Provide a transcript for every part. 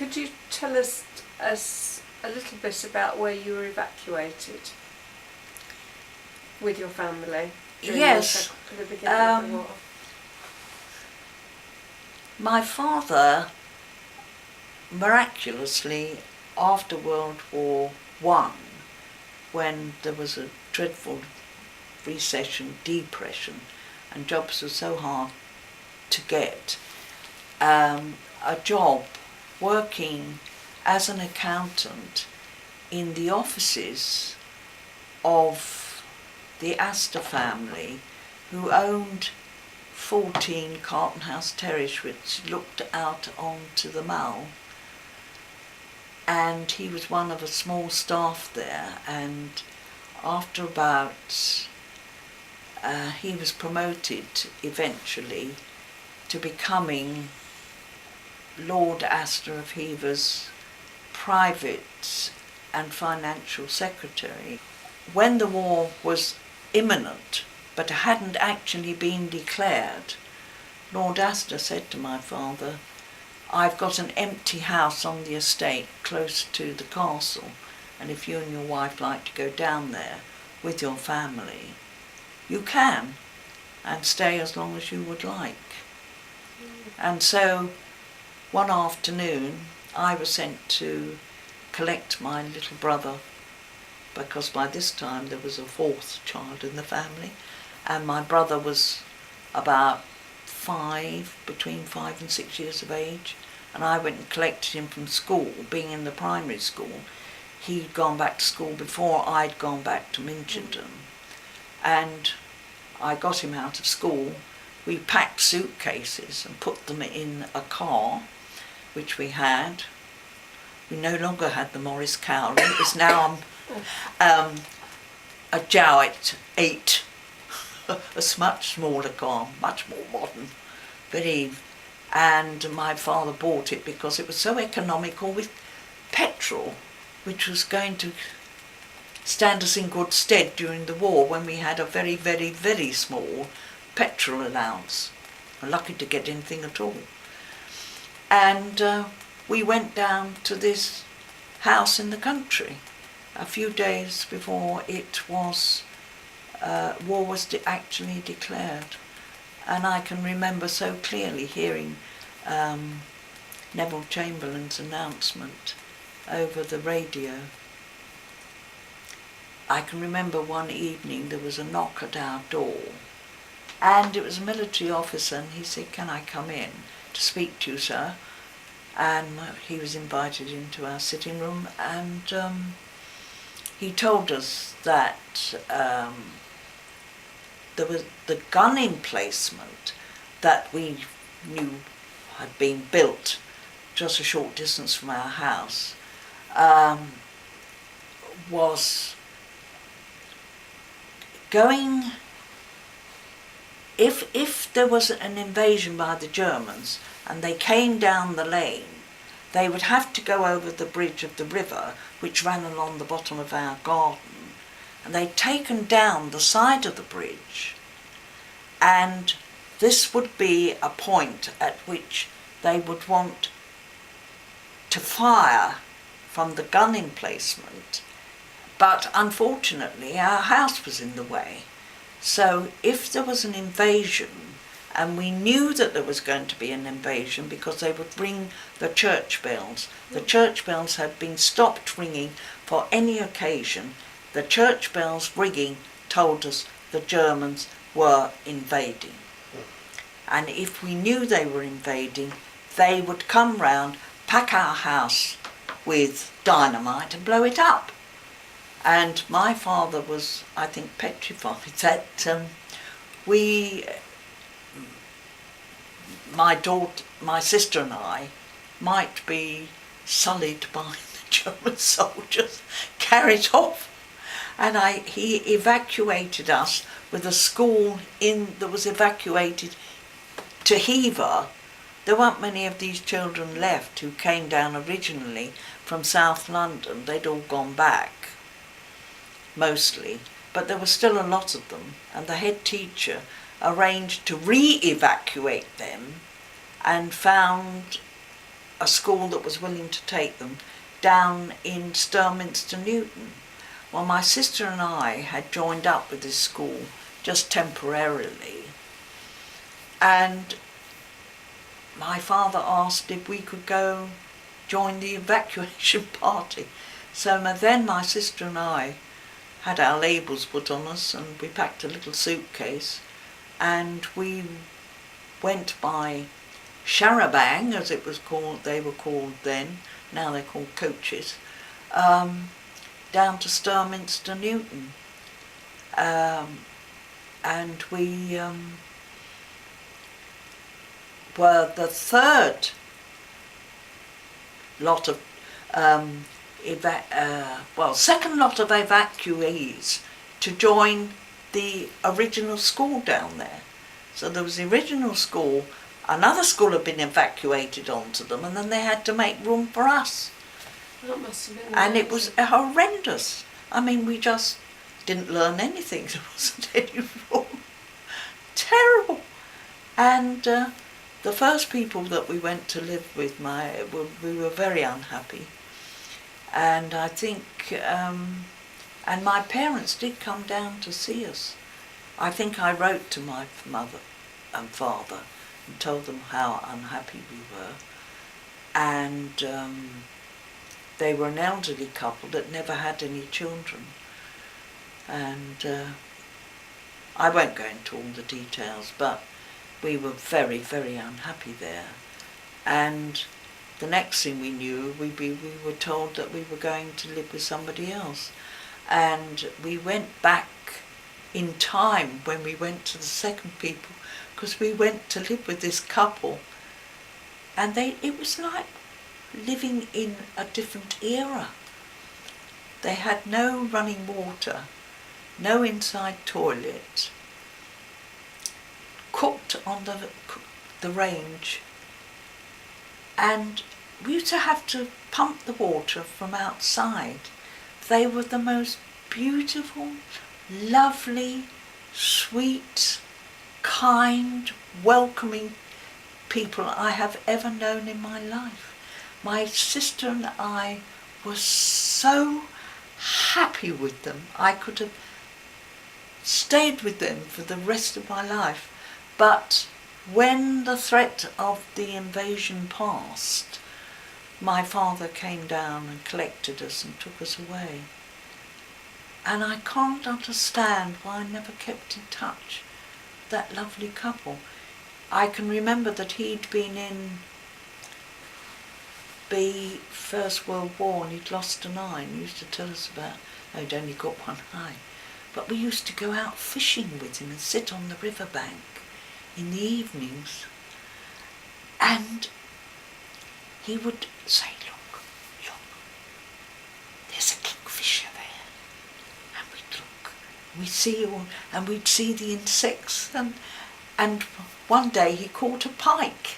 Could you tell us a little bit about where you were evacuated with your family? Yes. The beginning of the war. My father, miraculously, after World War I, when there was a dreadful recession, depression, and jobs were so hard to get, a job working as an accountant in the offices of the Astor family, who owned 14 Carlton House Terrace, which looked out onto the Mall. And he was one of a small staff there, and after about, he was promoted eventually to becoming Lord Astor of Hever's private and financial secretary. When the war was imminent, but hadn't actually been declared, Lord Astor said to my father, "I've got an empty house on the estate close to the castle, and if you and your wife like to go down there with your family, you can, and stay as long as you would like." And so one afternoon I was sent to collect my little brother, because by this time there was a fourth child in the family, and my brother was about between 5 and 6 years of age, and I went and collected him from school. Being in the primary school, he'd gone back to school before I'd gone back to Minchinton, and I got him out of school. We packed suitcases and put them in a car, which we had. We no longer had the Morris Cowley. It was now a Jowett 8, a much smaller car, much more modern, and my father bought it because it was so economical with petrol, which was going to stand us in good stead during the war, when we had a very, very, very small petrol allowance. We're lucky to get anything at all. And we went down to this house in the country a few days before it was war was actually declared. And I can remember so clearly hearing Neville Chamberlain's announcement over the radio. I can remember one evening there was a knock at our door, and it was a military officer, and he said, "Can I come in to speak to you, sir?" And he was invited into our sitting room, and he told us that there was the gun emplacement that we knew had been built just a short distance from our house, was going, if there was an invasion by the Germans and they came down the lane, they would have to go over the bridge of the river, which ran along the bottom of our garden, and they'd taken down the side of the bridge, and this would be a point at which they would want to fire from the gun emplacement, but unfortunately our house was in the way. So if there was an invasion, and we knew that there was going to be an invasion because they would ring the church bells. The church bells had been stopped ringing for any occasion. The church bells ringing told us the Germans were invading. And if we knew they were invading, they would come round, pack our house with dynamite and blow it up. And my father was, I think, petrified that my sister and I might be sullied by the German soldiers, carried off. And he evacuated us with a school that was evacuated to Hever. There weren't many of these children left who came down originally from South London. They'd all gone back, mostly, but there were still a lot of them, and the head teacher arranged to re-evacuate them and found a school that was willing to take them down in Sturminster Newton. Well, my sister and I had joined up with this school just temporarily, and my father asked if we could go join the evacuation party. So then my sister and I had our labels put on us, and we packed a little suitcase, and we went by Charabang, as it was called, they were called then, now they're called coaches, down to Sturminster Newton. And we were the third lot of, second lot of evacuees to join the original school down there. So there was the original school, another school had been evacuated onto them, and then they had to make room for us. That must have been And amazing. it was horrendous. I mean, we just didn't learn anything. There wasn't any room. Terrible. And the first people that we went to live with, we were very unhappy. And I think, and my parents did come down to see us. I think I wrote to my mother and father and told them how unhappy we were. And they were an elderly couple that never had any children. And I won't go into all the details, but we were very, very unhappy there. And the next thing we knew, we were told that we were going to live with somebody else. And we went back in time when we went to the second people, because we went to live with this couple, and it was like living in a different era. They had no running water, no inside toilet, cooked on the range, and we used to have to pump the water from outside. They were the most beautiful, lovely, sweet, kind, welcoming people I have ever known in my life. My sister and I were so happy with them. I could have stayed with them for the rest of my life. But when the threat of the invasion passed, my father came down and collected us and took us away. And I can't understand why I never kept in touch with that lovely couple. I can remember that he'd been in the First World War and he'd lost an eye, and he used to tell us about how he'd only got one eye. But we used to go out fishing with him and sit on the riverbank in the evenings, and he would say, look, there's a kingfisher there. And we'd look, we'd see all, and we'd see the insects, and one day he caught a pike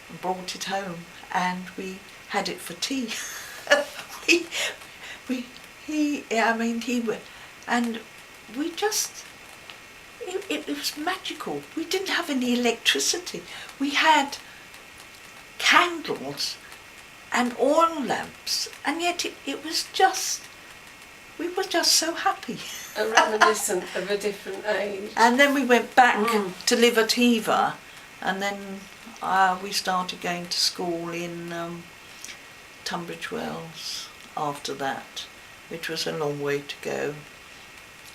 and brought it home, and we had it for tea. It was magical. We didn't have any electricity. We had candles and oil lamps, and yet we were just so happy. A reminiscent of a different age. And then we went back to live at Eva, and then we started going to school in Tunbridge Wells after that, which was a long way to go.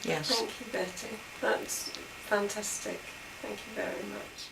Yes. Thank you, Betty. That's fantastic. Thank you very much.